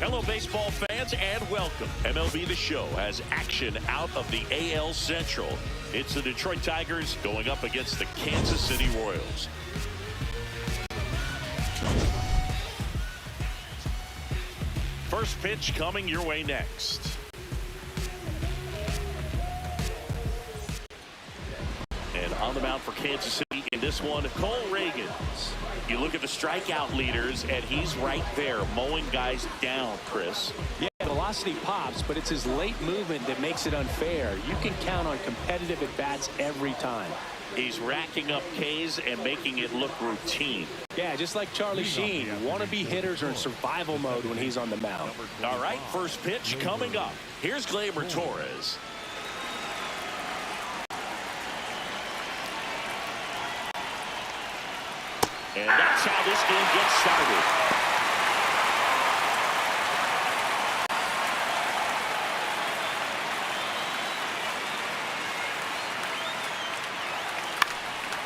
Hello, baseball fans, and welcome. MLB The Show has action out of the AL Central. It's the Detroit Tigers going up against the Kansas City Royals. First pitch coming your way next. And on the mound for Kansas City in this one, Cole Ragans. You look at the strikeout leaders, and he's right there mowing guys down, Chris. Yeah, velocity pops, but it's his late movement that makes it unfair. You can count on competitive at-bats every time. He's racking up Ks and making it look routine. Yeah, just like Charlie Sheen. Wannabe hitters are in survival mode when he's on the mound. All right, first pitch coming up. Here's Gleyber Torres. And that's how this game gets started.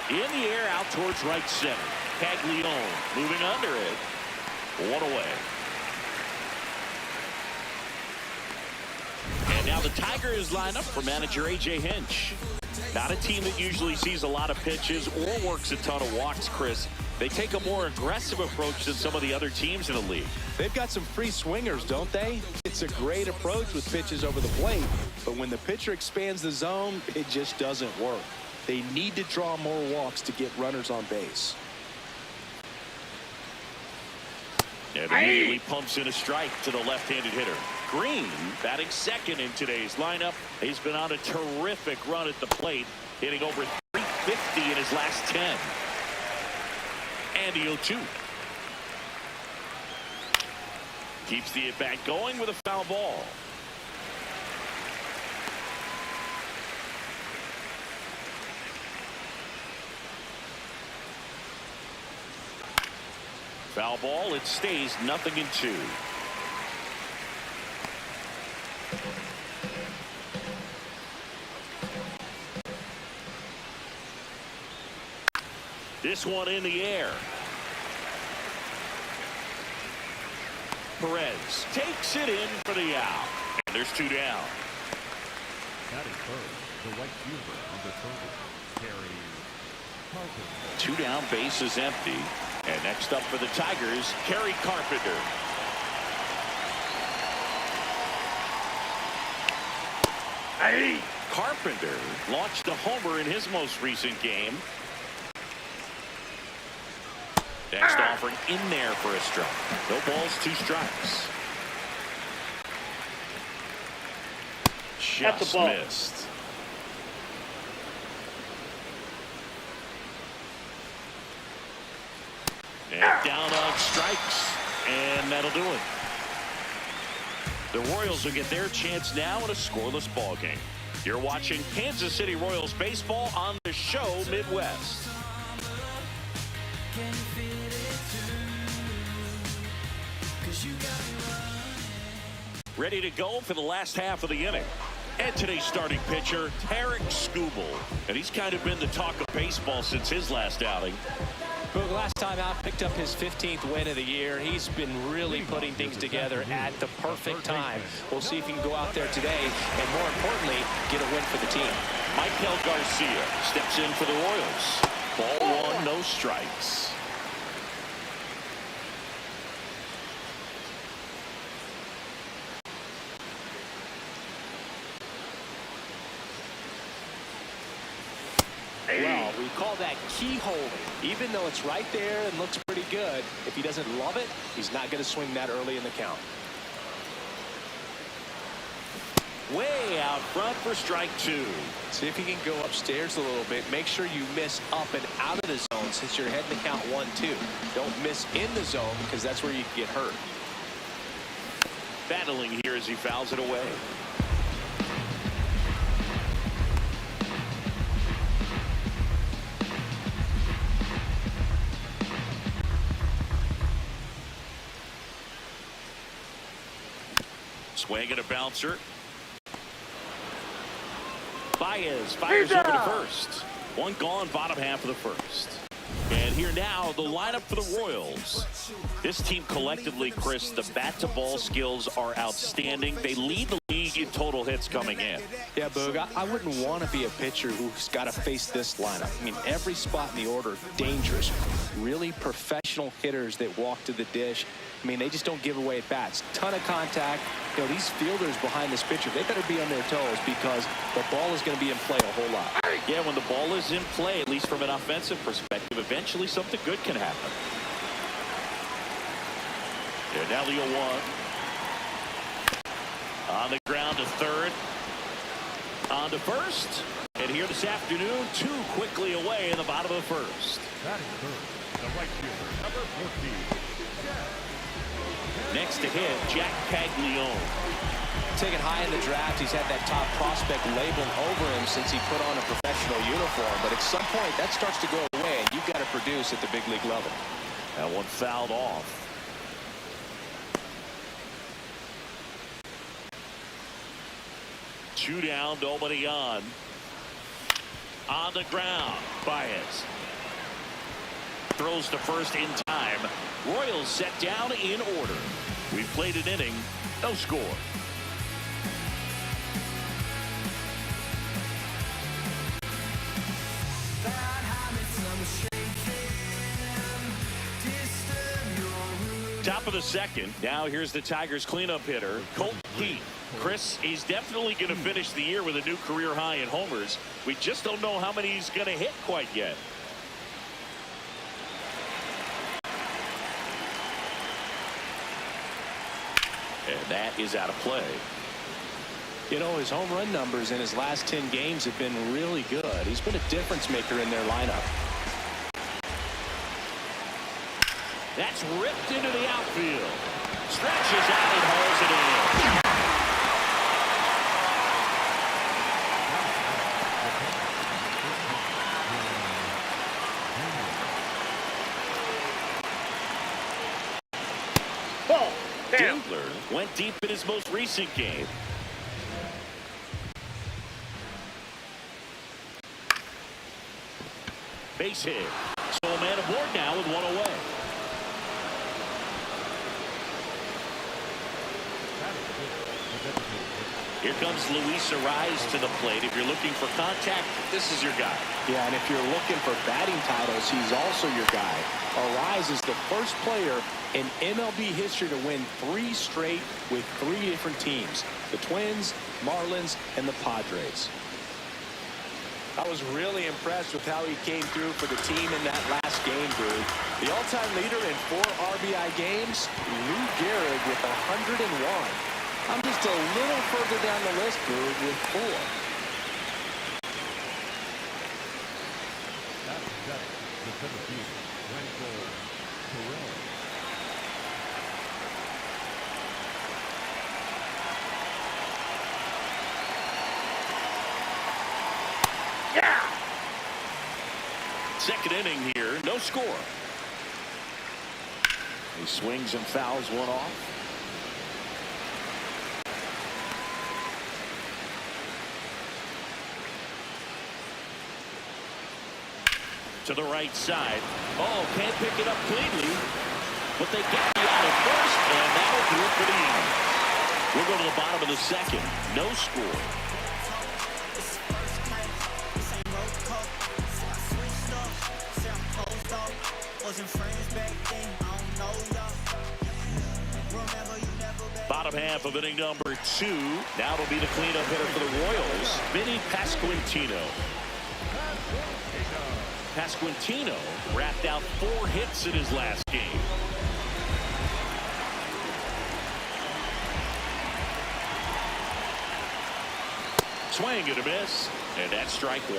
In the air, out towards right center. Caglione moving under it. One away. And now the Tigers line up for manager A.J. Hinch. Not a team that usually sees a lot of pitches or works a ton of walks, Chris. They take a more aggressive approach than some of the other teams in the league. They've got some free swingers, don't they? It's a great approach with pitches over the plate, but when the pitcher expands the zone, it just doesn't work. They need to draw more walks to get runners on base. And immediately pumps in a strike to the left-handed hitter. Green batting second in today's lineup. He's been on a terrific run at the plate, hitting over 350 in his last 10. And the 0-2. Keeps the at-bat going with a foul ball. Foul ball. It stays 0-2. This one in the air. Perez takes it in for the out. And there's two down. Batting first, the right fielder on the third, Kerry Carpenter. Two down, base is empty. And next up for the Tigers, Kerry Carpenter. Hey! Carpenter launched a homer in his most recent game. Next offering in there for a strike. No balls, two strikes. Just missed. And down on strikes, and that'll do it. The Royals will get their chance now in a scoreless ball game. You're watching Kansas City Royals baseball on the show Midwest. Ready to go for the last half of the inning. And today's starting pitcher, Tarik Skubal. And he's kind of been the talk of baseball since his last outing. Boog, last time out, picked up his 15th win of the year. He's been really putting things together at the perfect time. We'll see if he can go out there today and, more importantly, get a win for the team. Michael Garcia steps in for the Royals. Ball one, no strikes. Well, we call that key holding. Even though it's right there and looks pretty good, if he doesn't love it, he's not going to swing that early in the count. Way out front for strike two. See if he can go upstairs a little bit. Make sure you miss up and out of the zone since you're heading to count 1-2. Don't miss in the zone because that's where you can get hurt. Battling here as he fouls it away. Swing and a bouncer. Baez fires over to first. One gone, bottom half of the first. And here here now, the lineup for the Royals. This team collectively, Chris, the bat-to-ball skills are outstanding. They lead the league in total hits coming in. Yeah, Boog, I wouldn't want to be a pitcher who's got to face this lineup. I mean, every spot in the order, dangerous. Really professional hitters that walk to the dish. I mean, they just don't give away at bats. Ton of contact. You know, these fielders behind this pitcher, they better be on their toes because the ball is going to be in play a whole lot. Yeah, when the ball is in play, at least from an offensive perspective, eventually something good can happen. Now 1. On the ground to third. On to first. And here this afternoon, 2 quickly away in the bottom of the first. Batting third, the right fielder, number 14. Next to hit, Jack Caglione. Taken high in the draft, he's had that top prospect labeled over him since he put on a professional uniform. But at some point, that starts to go away, and you've got to produce at the big league level. That one fouled off. Two down, nobody on. On the ground, Baez. Throws to first in time. Royals set down in order. We've played an inning, no score. Top of the second. Now here's the Tigers cleanup hitter, Colton Keith. Chris, he's definitely going to finish the year with a new career high in homers. We just don't know how many he's going to hit quite yet. And that is out of play. You know, his home run numbers in his last 10 games have been really good. He's been a difference maker in their lineup. That's ripped into the outfield. Stretches out and hauls it in. Dingler went deep in his most recent game. Base hit. So a man aboard now with one away. Here comes Luis Arraez to the plate. If you're looking for contact, this is your guy. Yeah, and if you're looking for batting titles, he's also your guy. Arraez is the first player in MLB history to win 3 straight with 3 different teams. The Twins, Marlins, and the Padres. I was really impressed with how he came through for the team in that last game, Drew. The all-time leader in 4 RBI games, Lou Gehrig with 101. I'm just a little further down the list, Drew, with 4. That's seven. The 17th, Rancor Terrell. Second inning here, no score. He swings and fouls one off. To the right side. Oh, can't pick it up cleanly. But they get the out at first, and that'll do it for the inning. We'll go to the bottom of the second. No score. Bottom half of inning number 2. Now it'll be the cleanup hitter for the Royals, Vinny Pasquantino. Pasquantino wrapped out 4 hits in his last game. Swing and a miss, and that's strike 1.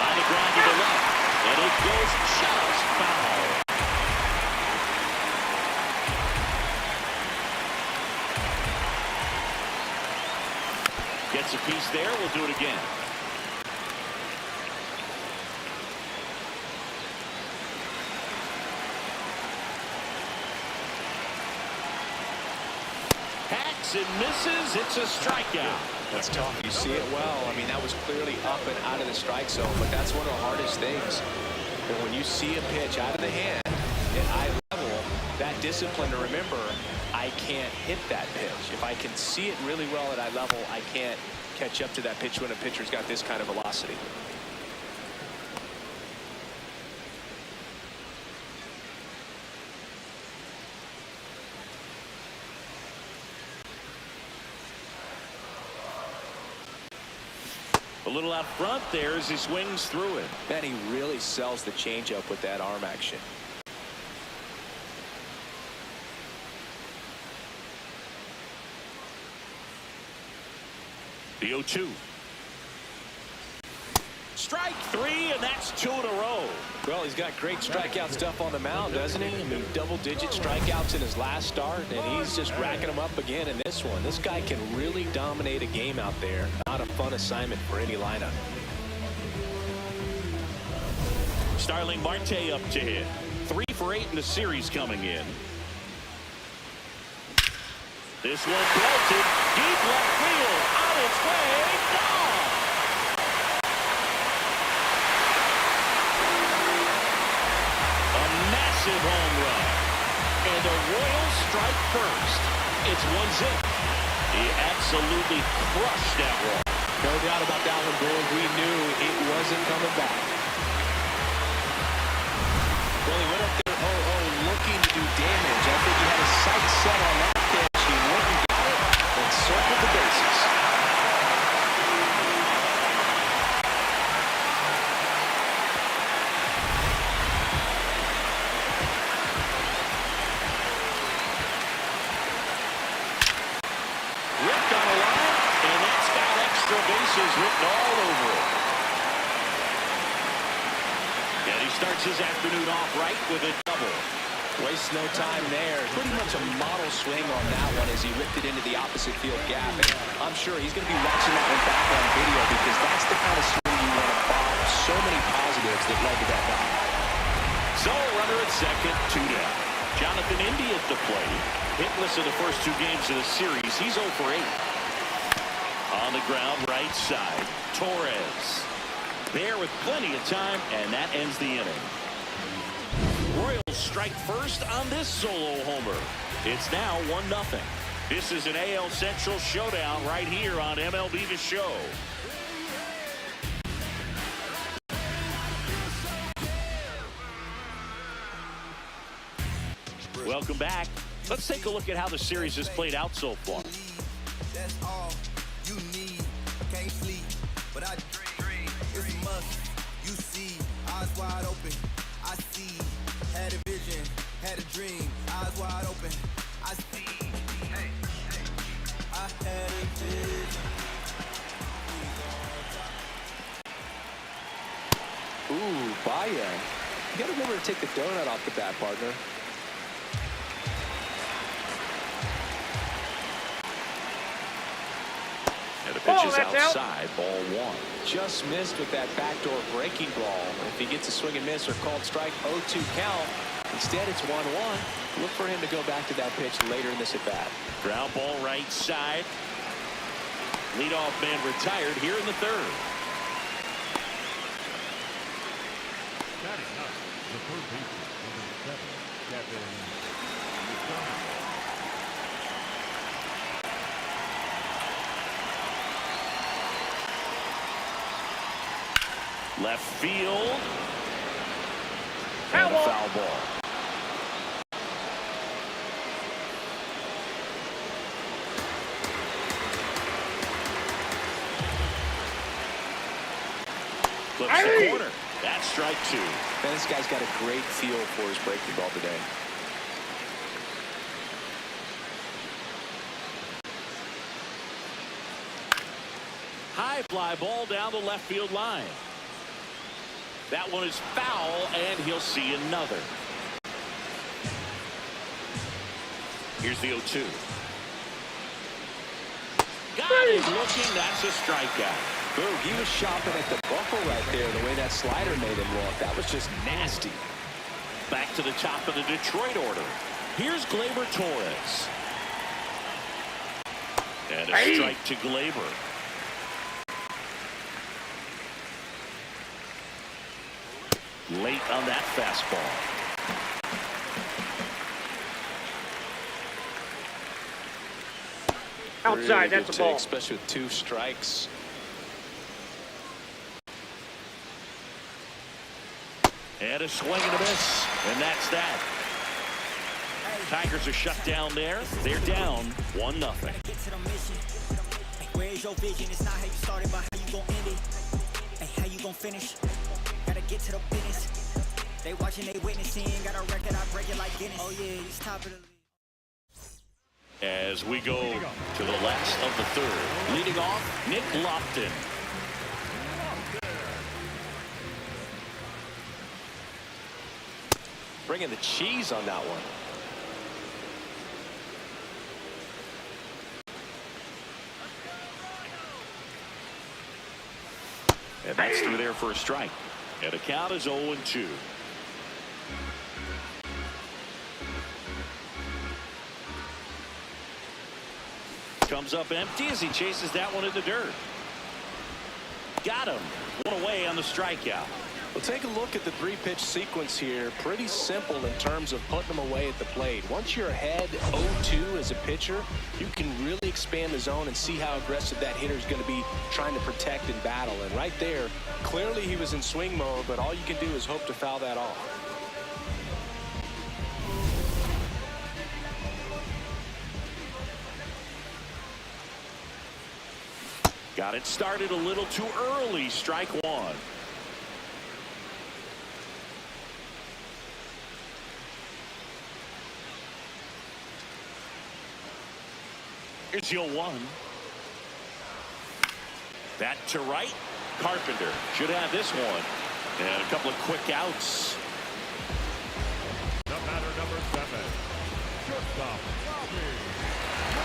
On the ground to the left, and it goes just foul. Gets a piece there. We'll do it again. Hacks swings and misses. It's a strikeout. That's tough. You see it well. I mean, that was clearly up and out of the strike zone, but that's one of the hardest things. But when you see a pitch out of the hand at eye level, that discipline to remember, I can't hit that pitch. If I can see it really well at eye level, I can't catch up to that pitch when a pitcher's got this kind of velocity. A little out front there as he swings through it. Man, he really sells the changeup with that arm action. The 0-2. Strike three, and that's 2 in a row. Well, he's got great strikeout stuff on the mound, doesn't he? I mean, double-digit strikeouts in his last start, and he's just racking them up again in this one. This guy can really dominate a game out there. Not a fun assignment for any lineup. Starling Marte up to hit. 3 for 8 in the series coming in. This one belted deep left field, on its way, gone. A massive home run, and the Royals strike first. It's 1-0. He absolutely crushed that one. No doubt about that one, Gold. We knew it wasn't coming back. Well, he went up there 0-0 looking to do damage. I think he had his sights set on that pitch. He went and got it and circled the bases. Ripped on a line, and that's got extra bases written all over it. And he starts his afternoon off right with a double. Wastes no time there. Pretty much a model swing on that one as he ripped it into the opposite field gap. And I'm sure he's going to be watching that one back on video because that's the kind of swing you want to follow. So many positives that led to that knock. So runner at second, 2 down. Jonathan India at the plate. Hitless in the first 2 games of the series. He's 0 for 8. On the ground, right side. Torres. There with plenty of time, and that ends the inning. Royals strike first on this solo homer. It's now 1-0. This is an AL Central showdown right here on MLB The Show. Welcome back. Let's take a look at how the series has played out so far. That's all you need. Can't sleep, but I dream. It's a must. You see, eyes wide open. I see. Had a vision, had a dream. Eyes wide open. I see. Hey, hey. I had a vision. Ooh, Baez. You got to remember to take the donut off the bat, partner. And the pitch is outside, ball 1. Just missed with that backdoor breaking ball. If he gets a swing and miss or called strike, 0-2 count. Instead, it's 1-1. Look for him to go back to that pitch later in this at bat. Ground ball right side. Leadoff man retired here in the 3rd. Batting up, the third baseman, number 7, Kevin McDonald. Left field. And a foul ball. Flips the corner. That's strike 2. Man, this guy's got a great feel for his breaking ball today. High fly ball down the left field line. That one is foul, and he'll see another. Here's the 0-2. Got it looking. That's a strikeout. Boom, he was shopping at the buckle right there, the way that slider made him look. That was just nasty. Back to the top of the Detroit order. Here's Gleyber Torres. And a strike to Glaber. Late on that fastball. Outside, Really that's good a ball. take, especially with 2 strikes. And a swing and a miss. And that's that. Tigers are shut down there. They're down 1-0. Get to the mission. Where's your vision? It's not how you started, but how you gon' end it. Hey, how you gon' finish? Gotta get to the business. They watching, they witnessing. Got a record, I break it like Guinness. Oh yeah, he's top of the league. As we go to the last of the third. Leading off, Nick Lofton. Bringing the cheese on that one. And that's through there for a strike. And the count is 0-2. Comes up empty as he chases that one in the dirt. Got him. One away on the strikeout. Well, take a look at the 3-pitch sequence here. Pretty simple in terms of putting them away at the plate. Once you're ahead 0-2 as a pitcher, you can really expand the zone and see how aggressive that hitter is going to be trying to protect and battle. And right there, clearly he was in swing mode, but all you can do is hope to foul that off. Got it started a little too early. Strike one. Here's 0-1. That to right. Carpenter should have this one. And a couple of quick outs. The batter, number 7. Shortstop, Bobby.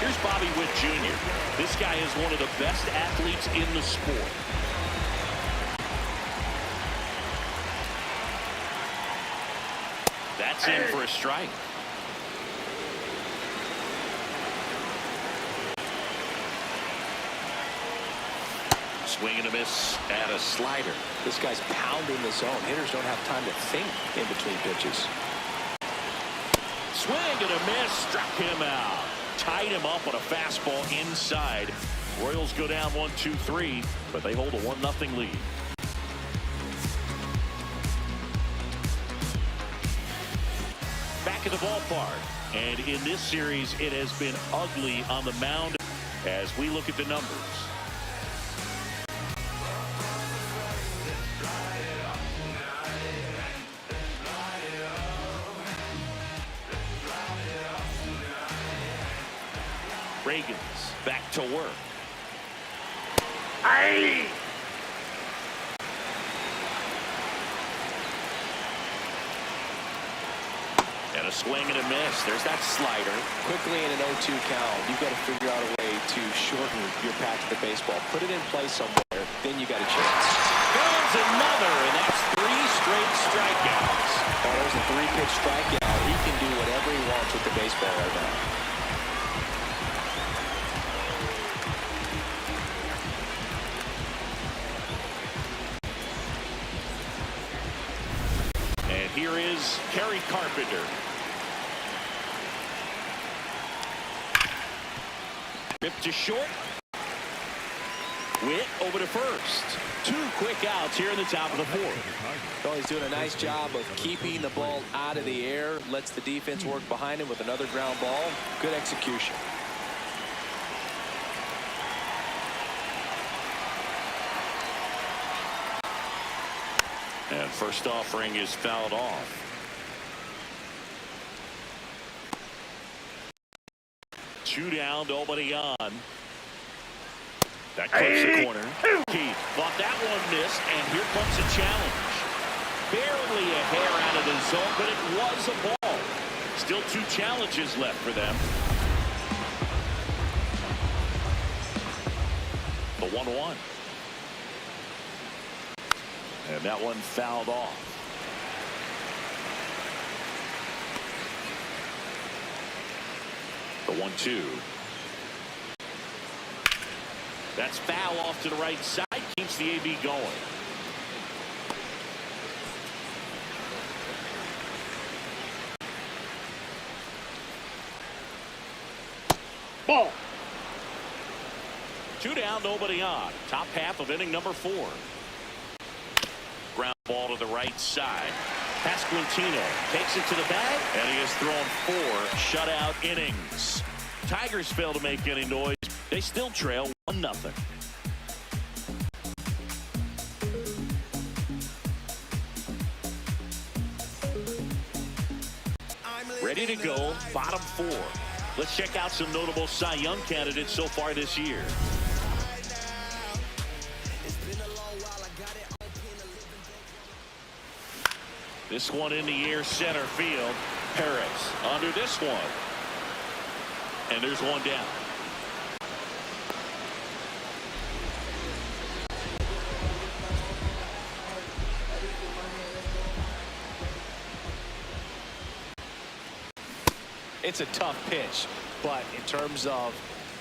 Here's Bobby Witt Jr. This guy is one of the best athletes in the sport. That's in for a strike. Swing and a miss and a slider. This guy's pounding the zone. Hitters don't have time to think in between pitches. Swing and a miss. Struck him out. Tied him up on a fastball inside. Royals go down 1-2-3, but they hold a 1-0 lead. Back at the ballpark. And in this series, it has been ugly on the mound as we look at the numbers. Reagans back to work. Aye. And a swing and a miss. There's that slider. Quickly in an 0-2 count, you've got to figure out a way to shorten your path to the baseball. Put it in play somewhere, then you got a chance. Comes another, and that's 3 straight strikeouts. Oh, there's a 3-pitch strikeout. He can do whatever he wants with the baseball right now. And here is Kerry Carpenter. Ripped to short. Witt over to first. 2 quick outs here in the top of the 4th. Well, he's doing a nice job of keeping the ball out of the air. Lets the defense work behind him with another ground ball. Good execution. And first offering is fouled off. Two down, nobody on. That clips the corner. Keith thought that one missed, and here comes a challenge. Barely a hair out of the zone, but it was a ball. Still 2 challenges left for them. The 1-1. And that one fouled off. The 1-2. That's foul off to the right side. Keeps the AB going. Ball. 2 down, nobody on. Top half of inning number 4. Ground ball to the right side. Pasquantino takes it to the bag, and he has thrown 4 shutout innings. Tigers fail to make any noise. They still trail 1-0. Ready to go, bottom 4. Let's check out some notable Cy Young candidates so far this year. This one in the air, center field. Perez under this one. And there's one down. It's a tough pitch, but in terms of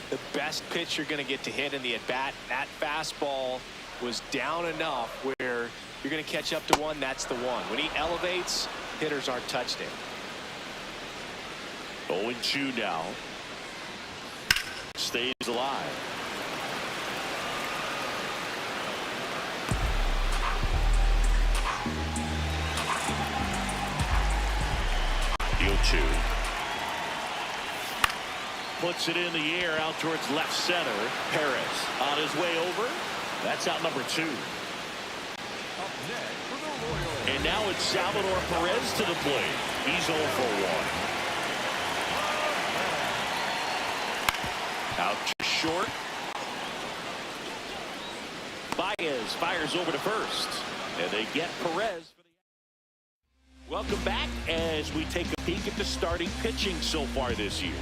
the best pitch you're going to get to hit in the at-bat, that fastball was down enough where you're going to catch up to one. That's the one. When he elevates, hitters aren't touched him. 0-2 now. Stays alive. Deal 2. Puts it in the air out towards left center. Perez on his way over. That's out number 2. And now it's Salvador Perez to the plate. He's 0 for 1. Out to short. Baez fires over to first. And they get Perez. Welcome back as we take a peek at the starting pitching so far this year.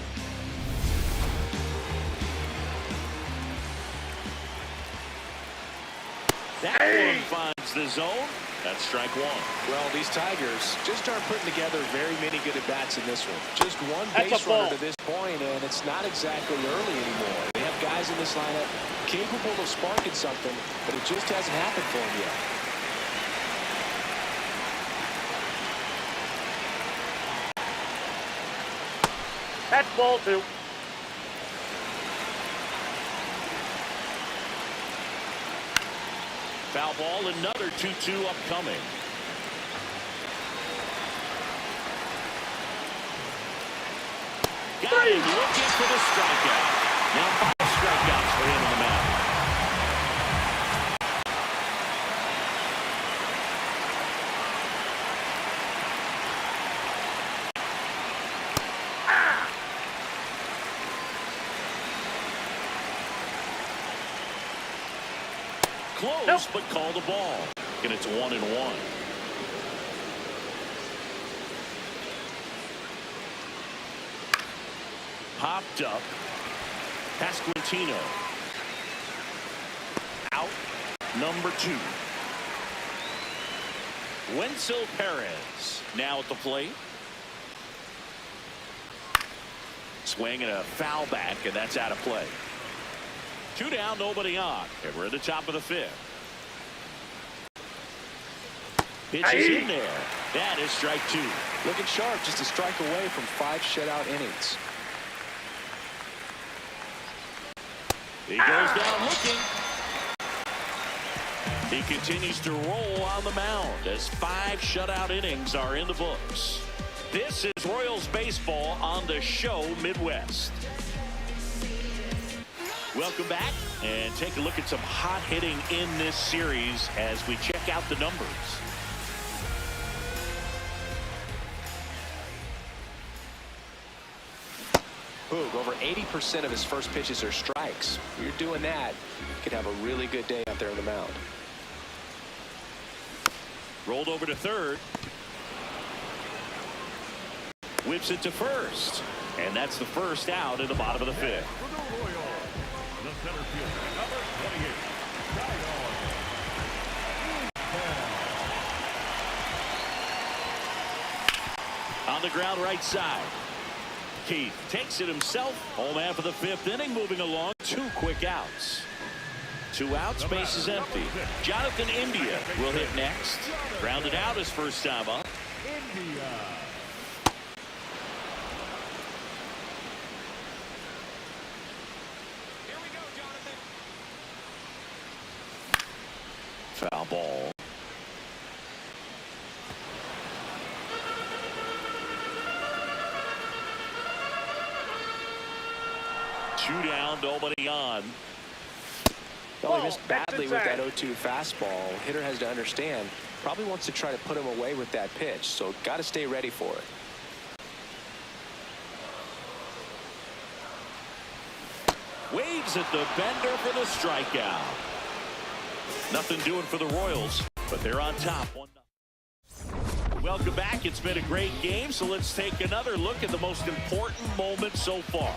That one finds the zone. That's strike 1. Well, these Tigers just aren't putting together very many good at-bats in this one. Just one That's base a ball. runner to this point, and it's not exactly early anymore. They have guys in this lineup capable of sparking something, but it just hasn't happened for them yet. That's ball 2. Foul ball, another 2-2 upcoming. Got him looking for the strikeout. Now 5 strikeouts for him on the mound. Close, but called a ball. And it's 1-1. Popped up. Pasquantino. Out. Number 2. Wenzel Perez now at the plate. Swing and a foul back, and that's out of play. 2 down, nobody on. And we're at the top of the 5th. Pitch is in there. That is strike 2. Looking sharp, just a strike away from 5 shutout innings. He goes down looking. He continues to roll on the mound as 5 shutout innings are in the books. This is Royals baseball on the show Midwest. Welcome back and take a look at some hot hitting in this series as we check out the numbers. Boog, over 80% of his first pitches are strikes. If you're doing that, you could have a really good day out there on the mound. Rolled over to third. Whips it to first. And that's the first out in the bottom of the 5th. For the Royals, the center fielder, number 28, Kyle. On the ground right side. Keith takes it himself. Home half of the 5th inning moving along. 2 quick outs. 2 outs, base is empty. Jonathan India will hit next. Grounded out his first time up. India. Foul ball. Two down, nobody on. Well, he missed badly with that 0-2 fastball. Hitter has to understand, probably wants to try to put him away with that pitch, so got to stay ready for it. Waves at the bender for the strikeout. Nothing doing for the Royals, but they're on top. 1-0. Welcome back. It's been a great game, so let's take another look at the most important moment so far.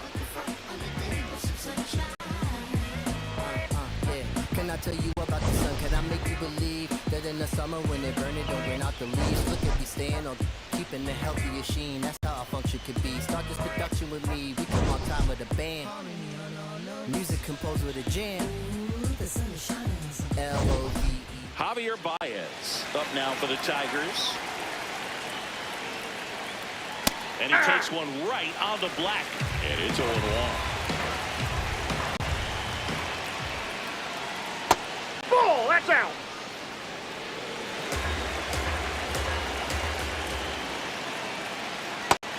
Can I tell you about the sun? Can I make you believe that in the summer when they burn it, don't burn out the leaves? Look at me staying on keeping the healthiest sheen. That's how our function could be. Start this production with me. We come on time with a band. Music composed with a jam. L-O-V-E. Javier Baez up now for the Tigers. And he takes one right on the black. And it's 0-1. Ball, that's out.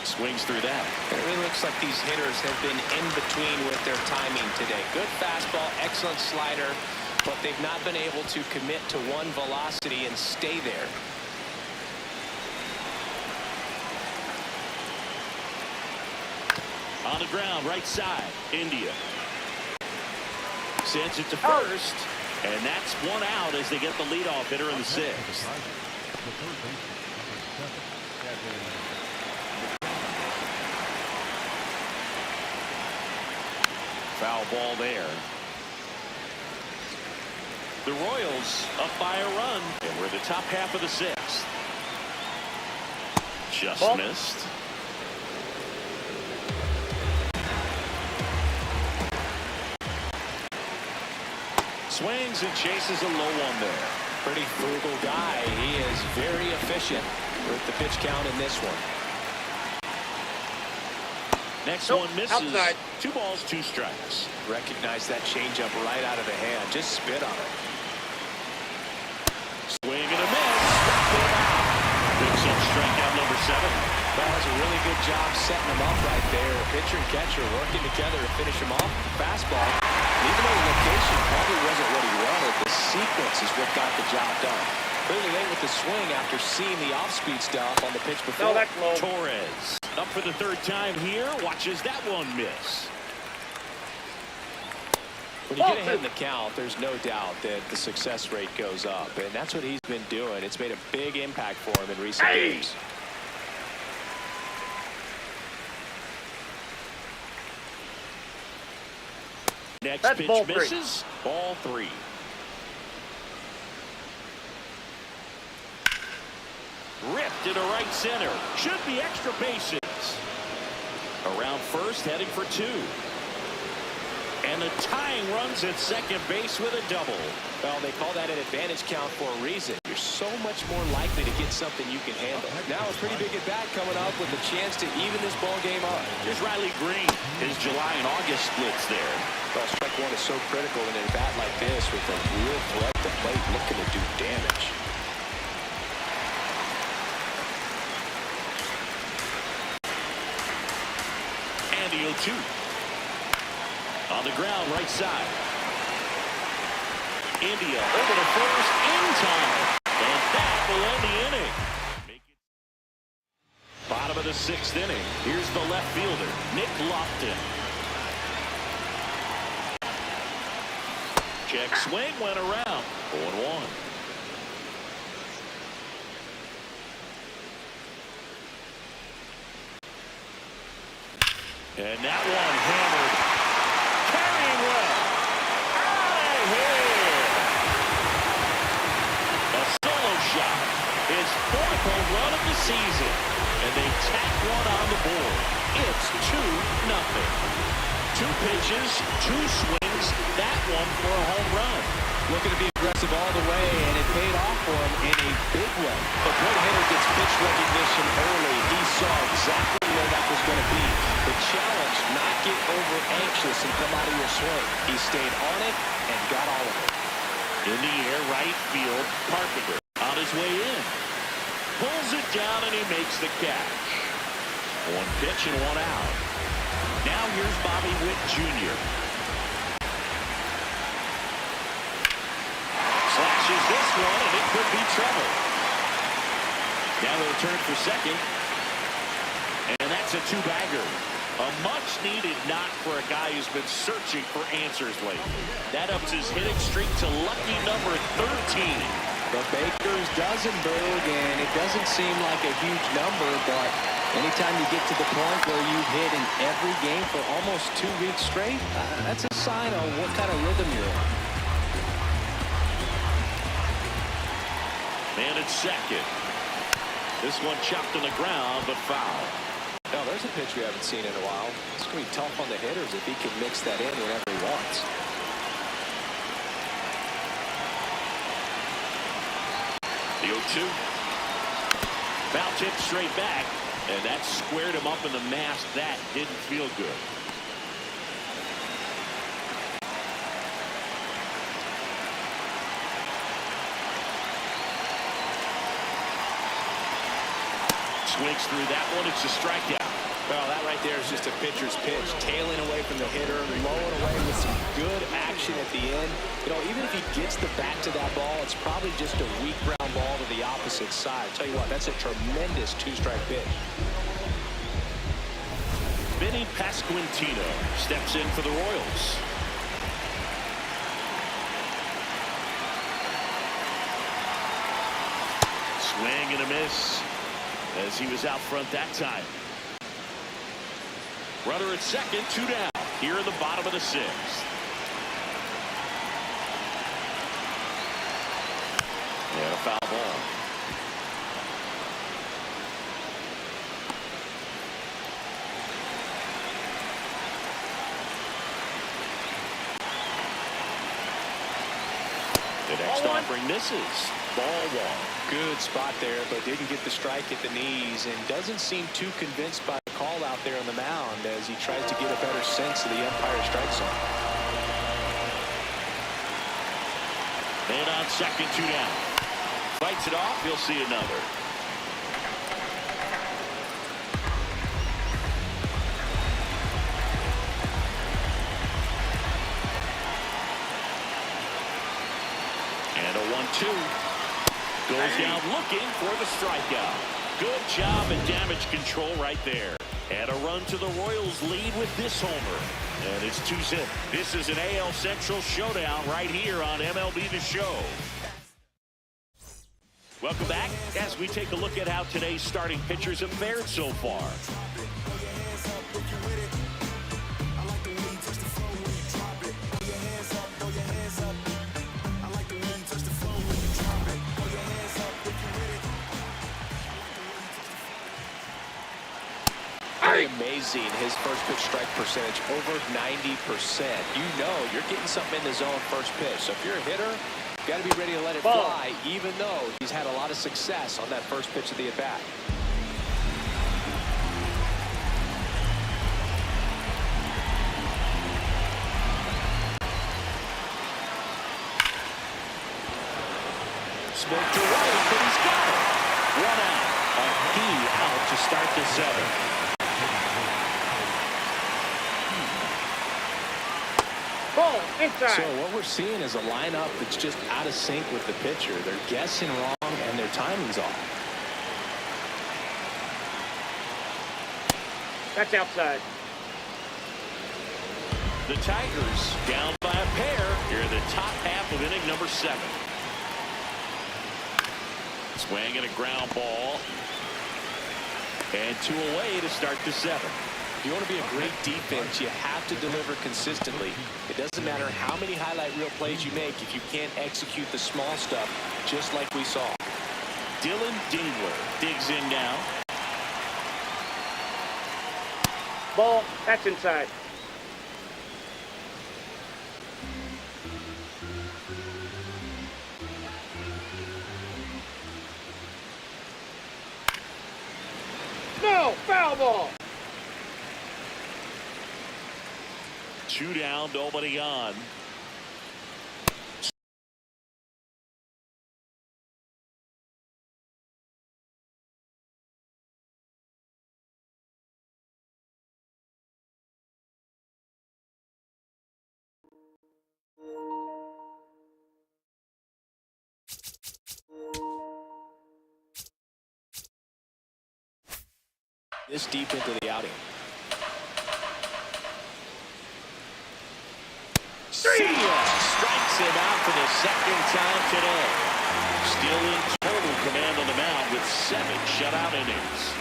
Swings through that. It really looks like these hitters have been in between with their timing today. Good fastball, excellent slider, but they've not been able to commit to one velocity and stay there. On the ground, right side, India. Sends it to first, and that's one out as they get the leadoff hitter in the sixth. The third baseman, number 7, Kevin. Foul ball there. The Royals up by a run, and we're the top half of the sixth. Just Ball. missed. Swings and chases a low one there. Pretty frugal guy. He is very efficient with the pitch count in this one. Next Nope, one misses. outside. 2 balls, 2 strikes. Recognize that changeup right out of the hand. Just spit on it. Swing and a miss. Picks up strikeout number 7. That was a really good job setting him up right there. Pitcher and catcher working together to finish him off. Fastball. Even though the location probably wasn't what he wanted, the sequence is what got the job done. Clearly late with the swing after seeing the off-speed stuff on the pitch before. No, that's low. Torres up for the 3rd time here. Watches that one miss. When you get ahead in the count, there's no doubt that the success rate goes up, and that's what he's been doing. It's made a big impact for him in recent games. Next That's pitch ball 3. misses. Ball 3. Ripped to right center. Should be extra bases. Around first, heading for 2. And the tying runs at second base with a double. Well, they call that an advantage count for a reason. You're so much more likely to get something you can handle. Now a pretty big at-bat coming up with a chance to even this ball game up. Here's Riley Green. His July and August splits there. Well, strike one is so critical in an at-bat like this with a real threat at the plate looking to do damage. And the 0-2. On the ground, right side. India over to first in time. And that will end the inning. Bottom of the 6th inning. Here's the left fielder, Nick Lofton. Check swing went around. 0-1. And that one hammered. Carrying well. Out of here. A solo shot. His 4th home run of the season. And they tack one on the board. It's 2-0. 2 pitches, 2 swings. swings that one for a home run. Looking to be aggressive all the way, and it paid off for him in a big way. A good hitter gets pitch recognition early. He saw exactly where that was going to be. The challenge, not get over anxious and come out of your swing. He stayed on it and got all of it. In the air, right field, Carpenter on his way in. Pulls it down and he makes the catch. One pitch and one out. Now here's Bobby Witt Jr. Slashes this one and it could be trouble. Now they'll turn for second. And that's a two-bagger. A much-needed knock for a guy who's been searching for answers lately. That ups his hitting streak to lucky number 13. The Baker's Dozenberg, and it doesn't seem like a huge number, but anytime you get to the point where you've hit in every game for almost 2 weeks straight, that's a sign of what kind of rhythm you're in. Man at second. This one chopped on the ground, but foul. No, there's a pitch we haven't seen in a while. It's going to be tough on the hitters if he can mix that in whenever he wants. The 0-2. Foul tip straight back, and that squared him up in the mask. That didn't feel good. Swings through that one. It's a strikeout. Well, that right there is just a pitcher's pitch. Tailing away from the hitter, blowing away with some good action at the end. You know, even if he gets the bat to that ball, it's probably just a weak ground ball to the opposite side. Tell you what, that's a tremendous two-strike pitch. Vinny Pasquantino steps in for the Royals. Swing and a miss as he was out front that time. Runner at second, 2 down here in the bottom of the 6th. And a foul ball. The next offering misses. Ball 1. Good spot there, but didn't get the strike at the knees, and doesn't seem too convinced by the call out there on the mound as he tries to get a better sense of the umpire's strike zone. Man on second, 2 down. Fights it off. He'll see another. And a 1-2. Goes down looking for the strikeout. Good job and damage control right there. And a run to the Royals lead with this homer. And it's 2-zip. This is an AL Central showdown right here on MLB The Show. Welcome back as we take a look at how today's starting pitchers have fared so far. Amazing, his first pitch strike percentage over 90%. You know you're getting something in the zone first pitch. So if you're a hitter, you've got to be ready to let it fly, even though he's had a lot of success on that first pitch of the at-bat. Smoke to right, but he's got it. 1 out. A key out to start the 7th. Ball inside. So what we're seeing is a lineup that's just out of sync with the pitcher. They're guessing wrong and their timing's off. That's outside. The Tigers down by a pair here in the top half of inning number 7. Swing and a ground ball. And 2 away to start the 7th. If you want to be a great defense, you have to deliver consistently. It doesn't matter how many highlight reel plays you make if you can't execute the small stuff, just like we saw. Dylan Dingler digs in now. Ball. That's inside. No, foul ball. 2 down, nobody on. This deep into the outing. See ya! Strikes him out for the second time today. Still in total command on the mound with 7 shutout innings.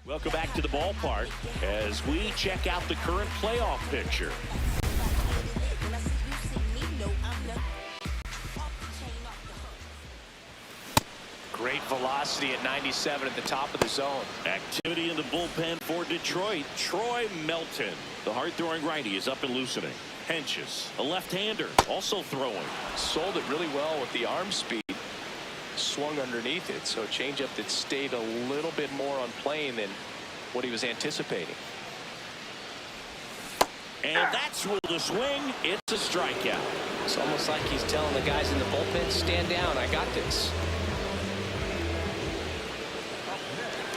Welcome back to the ballpark as we check out the current playoff picture. Great velocity at 97 at the top of the zone. Activity in the bullpen for Detroit. Troy Melton, the hard-throwing righty, is up and loosening. Henches, a left-hander, also throwing. Sold it really well with the arm speed. Swung underneath it, so a changeup that stayed a little bit more on plane than what he was anticipating. And that's with the swing. It's a strikeout. It's almost like he's telling the guys in the bullpen, stand down, I got this.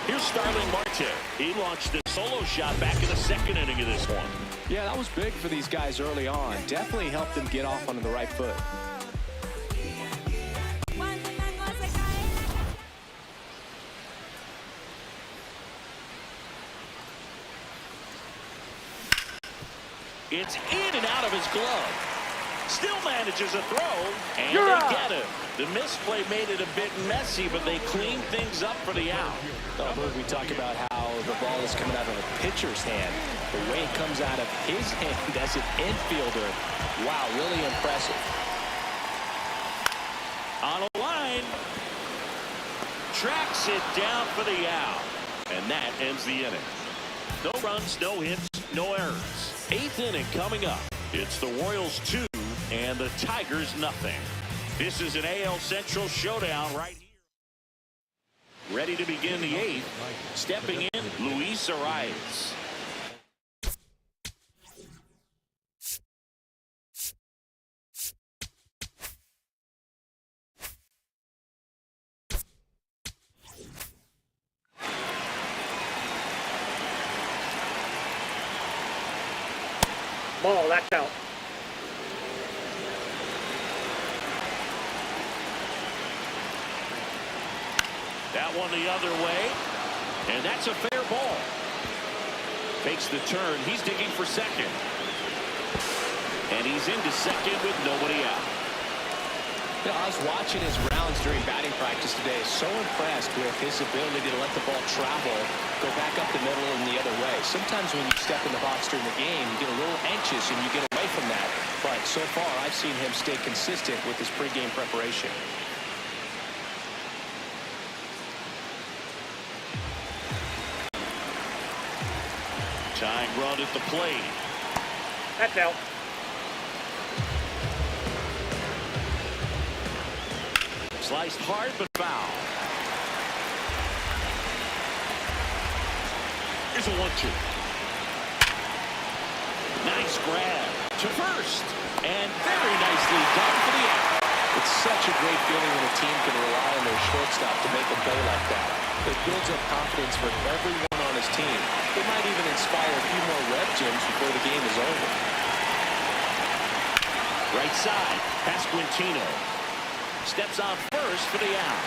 Here's Starling Marte. He launched a solo shot back in the second inning of this one. Yeah, that was big for these guys early on. Definitely helped them get off on the right foot. It's in and out of his glove. Still manages a throw, and You're they out. get him. The misplay made it a bit messy, but they cleaned things up for the out. We talk about how the ball is coming out of the pitcher's hand. The way it comes out of his hand as an infielder, wow, really impressive. On a line, tracks it down for the out, and that ends the inning. No runs, no hits, no errors. 8th inning coming up. It's the Royals 2 and the Tigers nothing. This is an AL Central showdown right here. Ready to begin the 8th. Stepping in, Luis Arias. Ball, that's out. That one the other way, and that's a fair ball. Takes the turn. He's digging for second. And he's into second with nobody out. You know, I was watching his rounds during batting practice today. So impressed with his ability to let the ball travel, go back up the middle and the other way. Sometimes when you step in the box during the game, you get a little anxious and you get away from that. But so far, I've seen him stay consistent with his pregame preparation. Tying run at the plate. That's out. Sliced hard but foul. Here's a 1-2. Nice grab to first, and very nicely done for the out. It's such a great feeling when a team can rely on their shortstop to make a play like that. It builds up confidence for everyone on his team. It might even inspire a few more rep gyms before the game is over. Right side, Pasquantino steps on first for the out.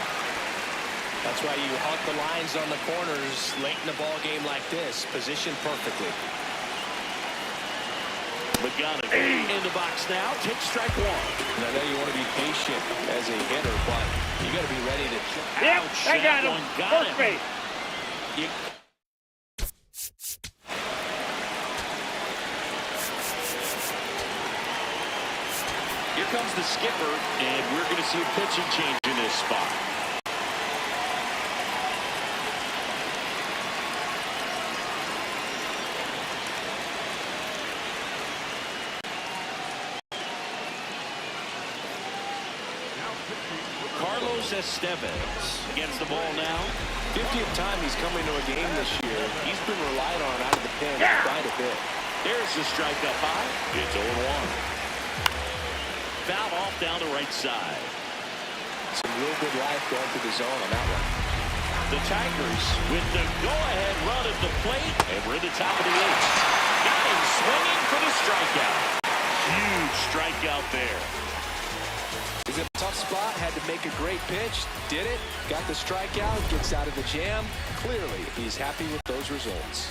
That's why you hug the lines on the corners late in the ball game like this, positioned perfectly. McGonagall in the box now, takes strike one. And I know you want to be patient as a hitter, but you got to be ready to jump. Yep, Ouch, they got that him. one got First him. base. You- Here comes the skipper, and we're going to see a pitching change in this spot. Carlos Carlos Estevez against the ball now. 50th time he's coming to a game this year. He's been relied on out of the pen quite a bit. There's the strike up high. It's 0-1. Foul off down the right side. Some real good life going through the zone on that one. The Tigers with the go-ahead run at the plate, and we're in the top of the 8th. Got him swinging for the strikeout. Huge strikeout there. He's in a tough spot, had to make a great pitch, did it, got the strikeout, gets out of the jam. Clearly, he's happy with those results.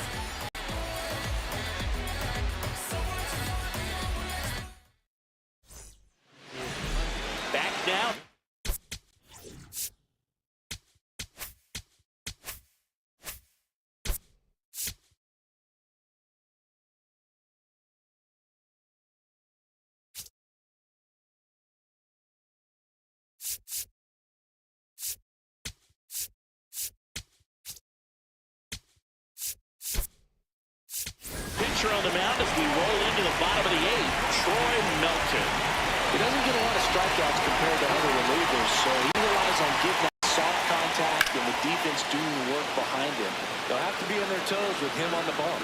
Back now. On the mound as we roll into the bottom of the 8th, Troy Melton. He doesn't get a lot of strikeouts compared to other relievers, so he relies on getting that soft contact and the defense doing the work behind him. They'll have to be on their toes with him on the bump.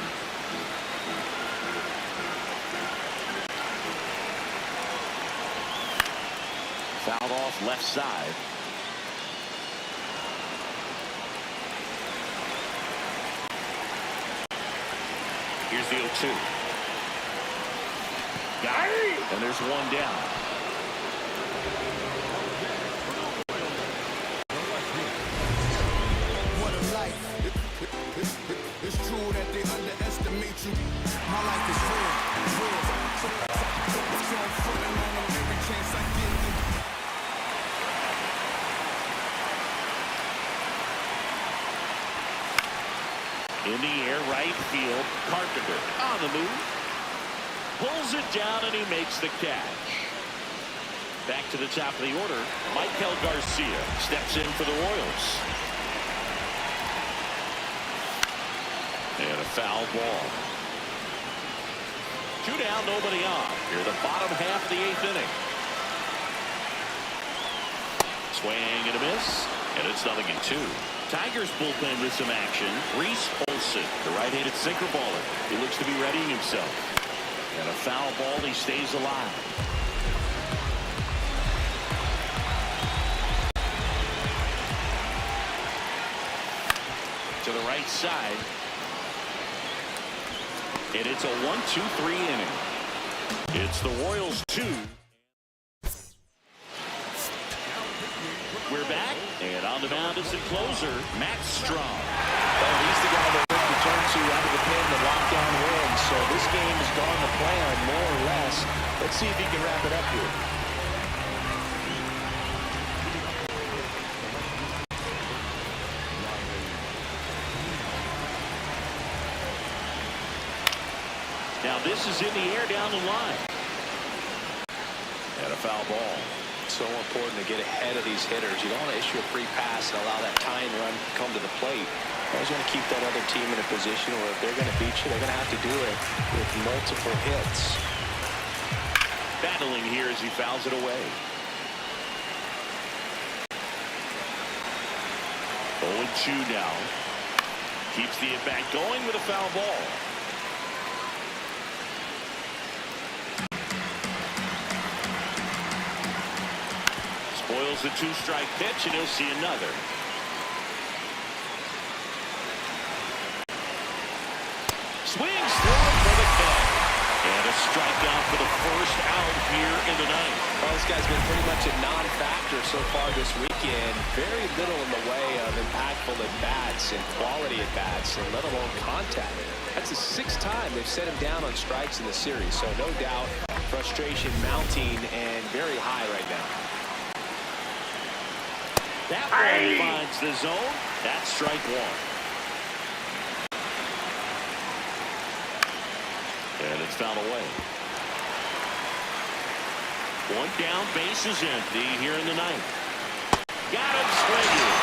Fouled off left side. Here's the 0-2. Got it. And there's one down. What a life. It's true that they underestimate you. My life is real. So I'm fronting on them every chance I get. In the air, right field. Carpenter on the move. Pulls it down and he makes the catch. Back to the top of the order. Michael Garcia steps in for the Royals. And a foul ball. 2 down, nobody on. Here the bottom half of the 8th inning. Swing and a miss. And it's 0-2. Tigers bullpen with some action. Reese Olson, the right-handed sinker baller. He looks to be readying himself. And a foul ball, he stays alive. To the right side. And it's a 1-2-3 inning. It's the Royals 2. We're back, and on the mound is the closer, Matt Strahm. Well, he's the guy that Rick can turn to out of the pen to lock down wins. So this game has gone to plan, more or less. Let's see if he can wrap it up here. Now this is in the air down the line. And a foul ball. So important to get ahead of these hitters. You don't want to issue a free pass and allow that tying run to come to the plate. You always want to keep that other team in a position where if they're going to beat you, they're going to have to do it with multiple hits. Battling here as he fouls it away. 0-2 now. Keeps the at-bat going with a foul ball. Spoils the 2-strike pitch, and he'll see another. Swings through it for the catch. And a strikeout for the first out here in the ninth. Well, this guy's been pretty much a non-factor so far this weekend. Very little in the way of impactful at-bats and quality at-bats, and let alone contact. That's the 6th time they've set him down on strikes in the series. So no doubt frustration mounting and very high right now. That one finds the zone. That's strike 1. And it's fouled away. 1 down, base is empty here in the ninth. Got him swinging.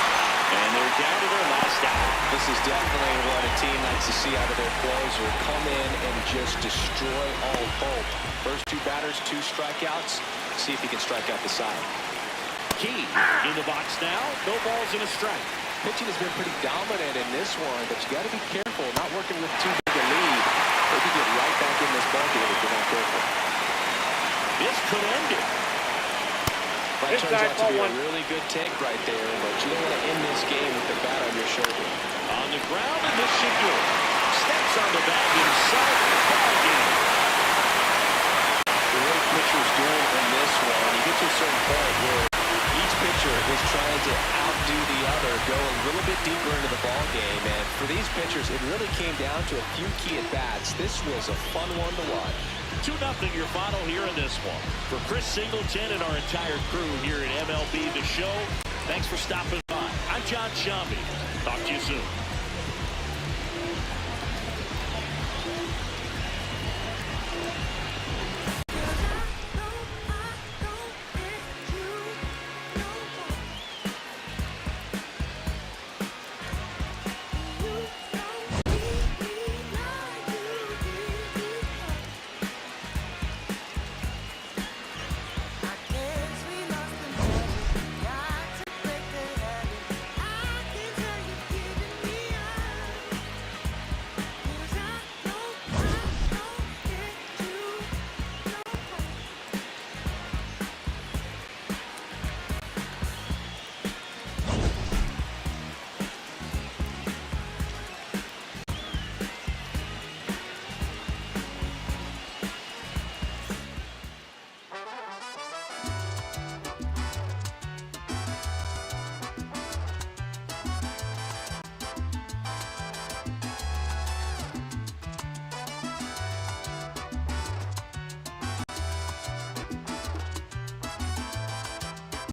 And they're down to their last out. This is definitely what a team likes to see out of their closer. Come in and just destroy all hope. First 2 batters, 2 strikeouts. See if he can strike out the side. Key in the box now. No balls and a strike. Pitching has been pretty dominant in this one, but you got to be careful, not working with too big a lead. They could get right back in this ballgame if you're not careful. This could end it. That turns out to be a really good take right there, but you don't want to end this game with the bat on your shoulder. On the ground, and this should do it. Steps on the bag himself. Ball game. The way pitcher's doing in this one, you get to a certain point where each pitcher is trying to outdo the other, go a little bit deeper into the ball game, and for these pitchers, it really came down to a few key at-bats. This was a fun one to watch. 2-0 your final here in this one. For Chris Singleton and our entire crew here at MLB The Show, thanks for stopping by. I'm John Sciambi. Talk to you soon.